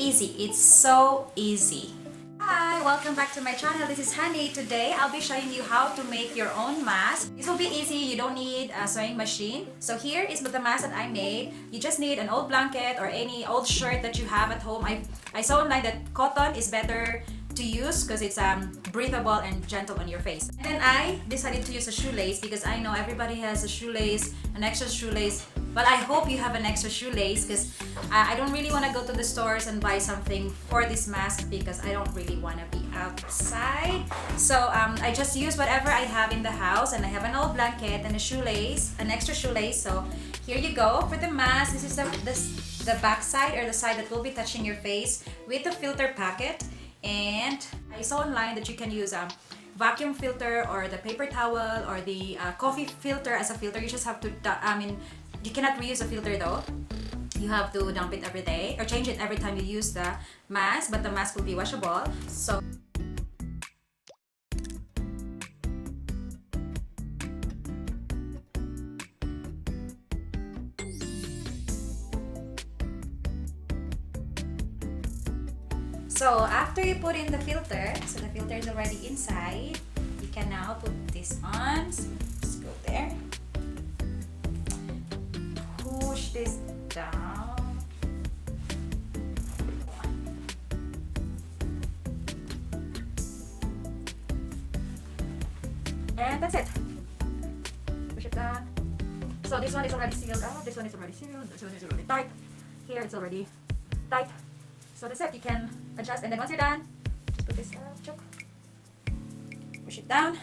easy. It's so easy. Hi, welcome back to my channel. This is Honey. Today, I'll be showing you how to make your own mask. This will be easy. You don't need a sewing machine. So here is the mask that I made. You just need an old blanket or any old shirt that you have at home. I saw online that cotton is better to use because it's breathable and gentle on your face. And then I decided to use a shoelace because I know everybody has a shoelace, an extra shoelace. But I hope you have an extra shoelace because I don't really want to go to the stores and buy something for this mask because I don't really want to be outside. So I just use whatever I have in the house, and I have an old blanket and a shoelace, an extra shoelace. So here you go for the mask. This is the back side, or the side that will be touching your face, with the filter packet. And I saw online that you can use a vacuum filter or the paper towel or the coffee filter as a filter. You just have to, you cannot reuse a filter though. You have to dump it every day or change it every time you use the mask, but the mask will be washable. So after you put in the filter, so the filter is already inside, you can now put this on. So let's go there. Push this down. And that's it. Push it down. So this one is already sealed up. This one is already sealed. This one is already tight. Here it's already tight. So that's it. You can adjust, and then once you're done, just put this up, push it down,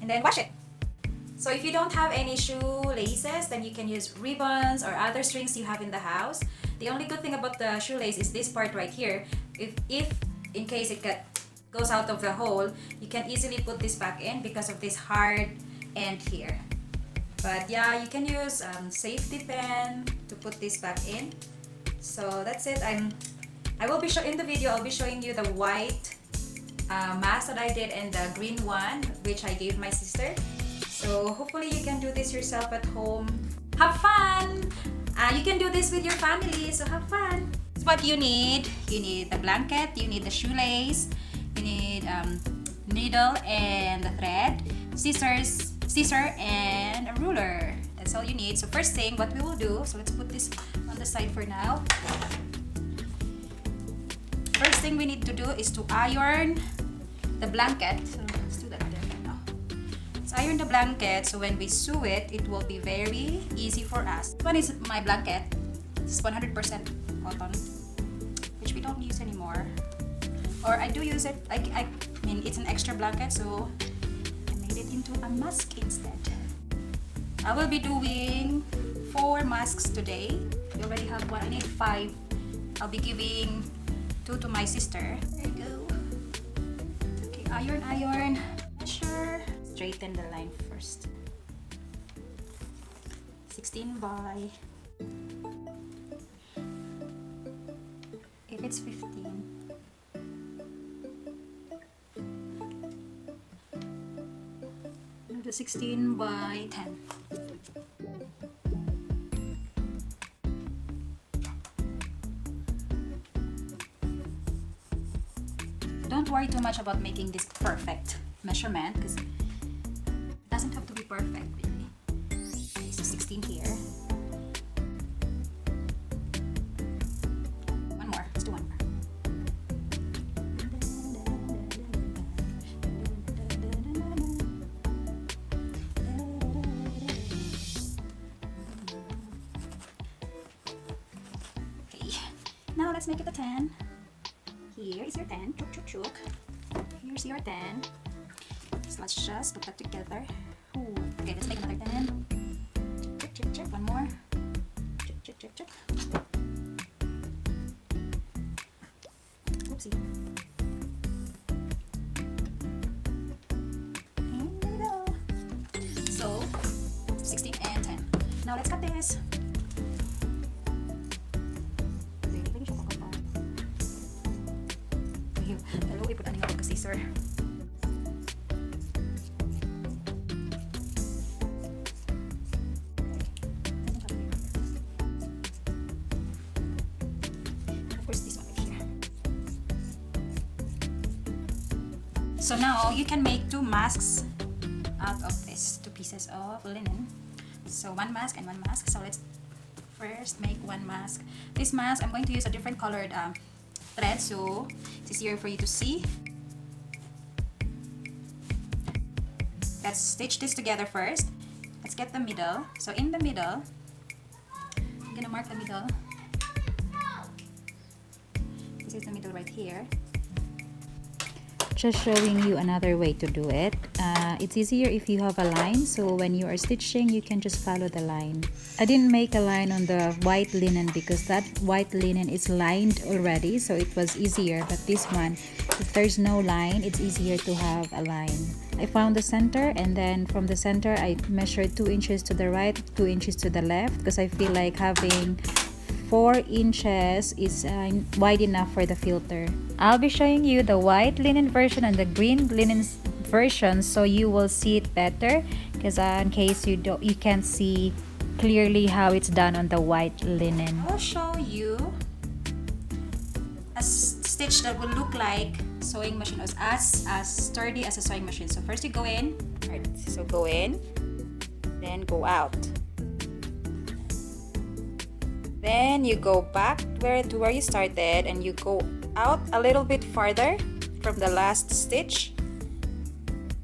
and then wash it. So if you don't have any shoelaces, then you can use ribbons or other strings you have in the house. The only good thing about the shoelace is this part right here. If in case it goes out of the hole, you can easily put this back in because of this hard end here. But yeah, you can use safety pin to put this back in. So that's it. I will be in the video. I'll be showing you the white mask that I did and the green one, which I gave my sister. So hopefully you can do this yourself at home. Have fun! You can do this with your family, so have fun. This is what you need. You need the blanket, you need the shoelace, you need needle and the thread, scissor, and a ruler. That's all you need. So first thing, what we will do, so let's put this on the side for now. First thing we need to do is to iron the blanket. So let's do that there now. Let's iron the blanket so when we sew it, it will be very easy for us. This one is my blanket. It's 100% cotton, which we don't use anymore. Or I do use it. I mean, it's an extra blanket, so I made it into a mask instead. I will be doing 4 masks today. We already have one. I need 5. I'll be giving 2 to my sister. There you go. Okay, iron. Measure. Straighten the line first. 16 by. If it's 15. Do 16 by 10. Don't worry too much about making this perfect measurement because it doesn't have to be perfect really. Okay, so 16 here. One more. Let's do one more. Okay. Now let's make it a 10. Here is your 10. Chuk. Here's your 10. So let's just put that together. Ooh. Okay, let's make another 10. Check. One more. Check. Oopsie. And there we go. So 16 and 10. Now let's cut this. Hello, ipot ani ako kasi sir. Of course, this So now you can make 2 masks out of this 2 pieces of linen. So 1 mask and 1 mask. So let's first make 1 mask. This mask, I'm going to use a different colored thread, so it's easier for you to see. Let's stitch this together first. Let's get the middle. So in the middle, I'm gonna mark the middle. This is the middle right here. Just showing you another way to do it. It's easier if you have a line, so when you are stitching you can just follow the line. I didn't make a line on the white linen because that white linen is lined already, so it was easier. But this one, if there's no line, it's easier to have a line. I found the center, and then from the center I measured 2 inches to the right, 2 inches to the left, because I feel like having 4 inches is wide enough for the filter. I'll be showing you the white linen version and the green linen version, so you will see it better, because in case you can't see clearly how it's done on the white linen. I'll show you a stitch that will look like sewing machine, as sturdy as a sewing machine. So first you go in, so go in, then go out. Then you go back to where you started, and you go out a little bit farther from the last stitch.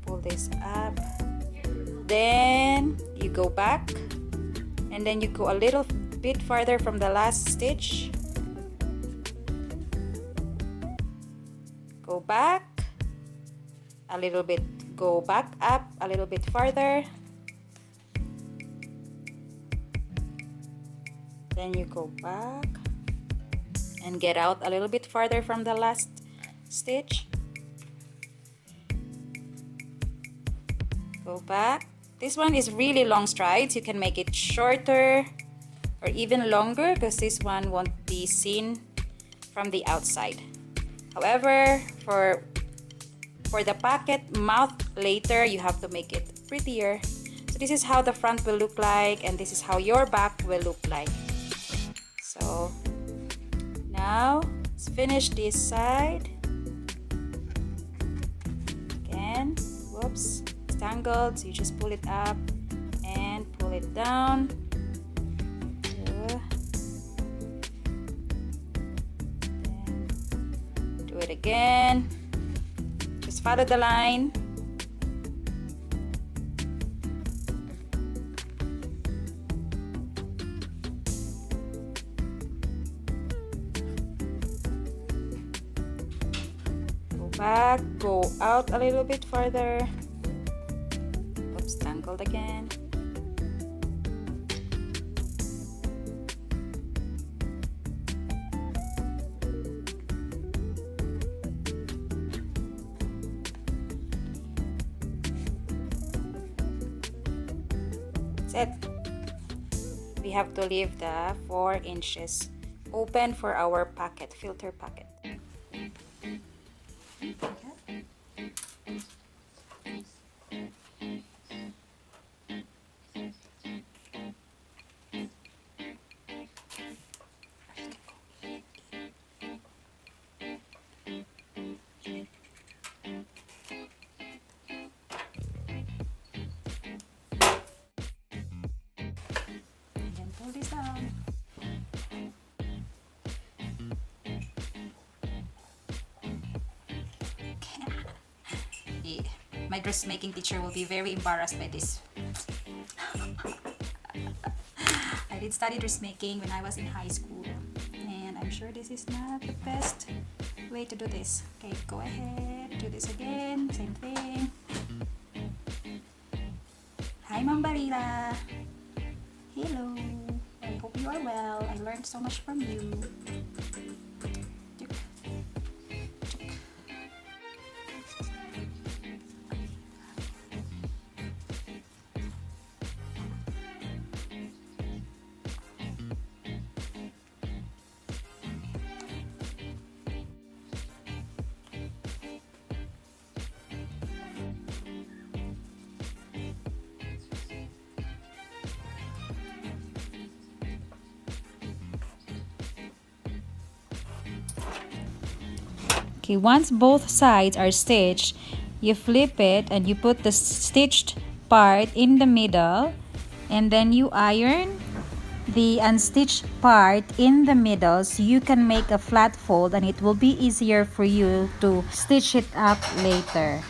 Pull this up. Then you go back, and then you go a little bit farther from the last stitch. Go back a little bit, go back up a little bit farther. Then you go back and get out a little bit farther from the last stitch. Go back. This one is really long strides. You can make it shorter or even longer, because this one won't be seen from the outside. However, for the pocket mouth later, you have to make it prettier. So this is how the front will look like, and this is how your back will look like. So now let's finish this side. Again, whoops, it's tangled, so you just pull it up and pull it down. Then do it again. Just follow the line. Back, go out a little bit farther. Oops, tangled again. That's it. We have to leave the 4 inches open for our pocket, filter pocket. Pull this down. Okay. My dressmaking teacher will be very embarrassed by this. I did study dressmaking when I was in high school, and I'm sure this is not the best way to do this. Okay, go ahead, do this again, same thing. Hi, Ma'am Barila. Hello. I hope you are well. I learned so much from you. Okay, once both sides are stitched, you flip it and you put the stitched part in the middle, and then you iron the unstitched part in the middle so you can make a flat fold, and it will be easier for you to stitch it up later.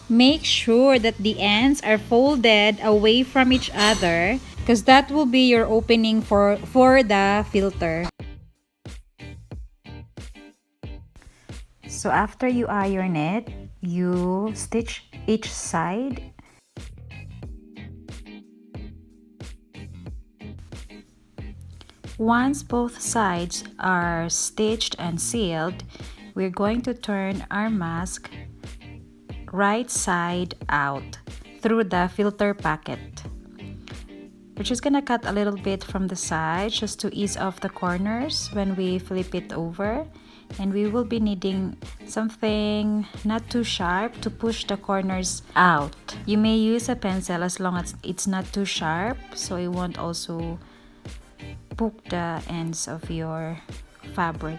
Make sure that the ends are folded away from each other because that will be your opening for the filter. So after you iron it, you stitch each side. Once both sides are stitched and sealed, we're going to turn our mask right side out through the filter pocket. We're just gonna cut a little bit from the side just to ease off the corners when we flip it over, and we will be needing something not too sharp to push the corners out. You may use a pencil as long as it's not too sharp, so it won't also poke the ends of your fabric.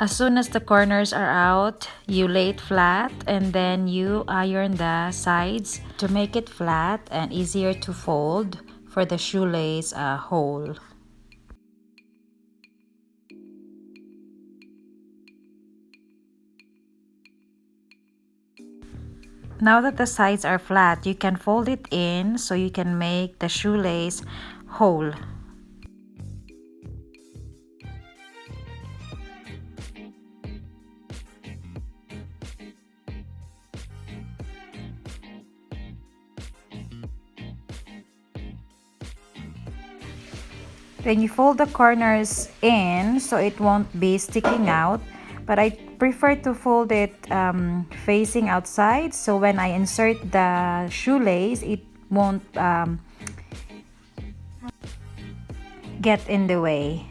As soon as the corners are out, you lay it flat and then you iron the sides to make it flat and easier to fold for the shoelace hole. Now that the sides are flat, you can fold it in so you can make the shoelace hole. Then you fold the corners in so it won't be sticking out, but I prefer to fold it facing outside, so when I insert the shoelace it won't get in the way.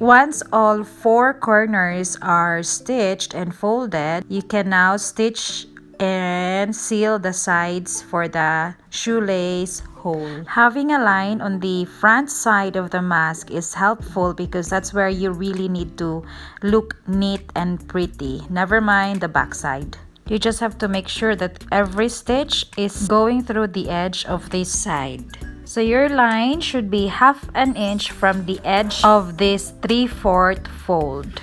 Once all four corners are stitched and folded, you can now stitch and seal the sides for the shoelace hole. Having a line on the front side of the mask is helpful because that's where you really need to look neat and pretty. Never mind the back side. You just have to make sure that every stitch is going through the edge of this side. So your line should be 1/2 inch from the edge of this 3/4 fold.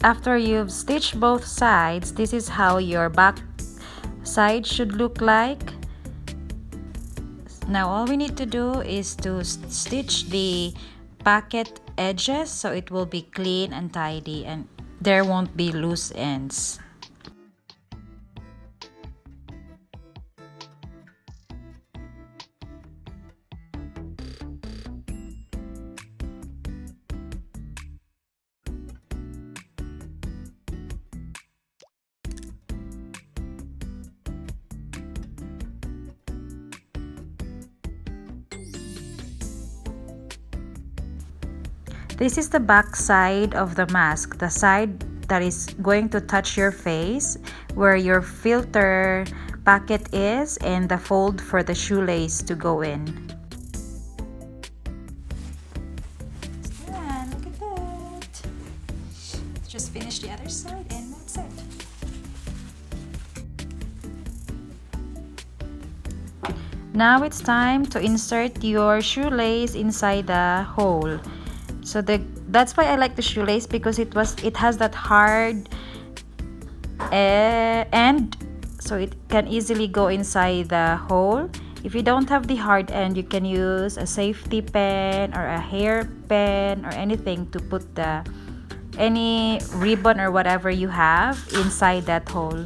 After you've stitched both sides, this is how your back side should look like. Now all we need to do is to stitch the pocket edges so it will be clean and tidy and there won't be loose ends. This is the back side of the mask, the side that is going to touch your face, where your filter pocket is and the fold for the shoelace to go in. Yeah, look at that. Just finish the other side and that's it. Now it's time to insert your shoelace inside the hole. So that's why I like the shoelace, because it has that hard end, so it can easily go inside the hole. If you don't have the hard end, you can use a safety pin or a hair pin or anything to put any ribbon or whatever you have inside that hole.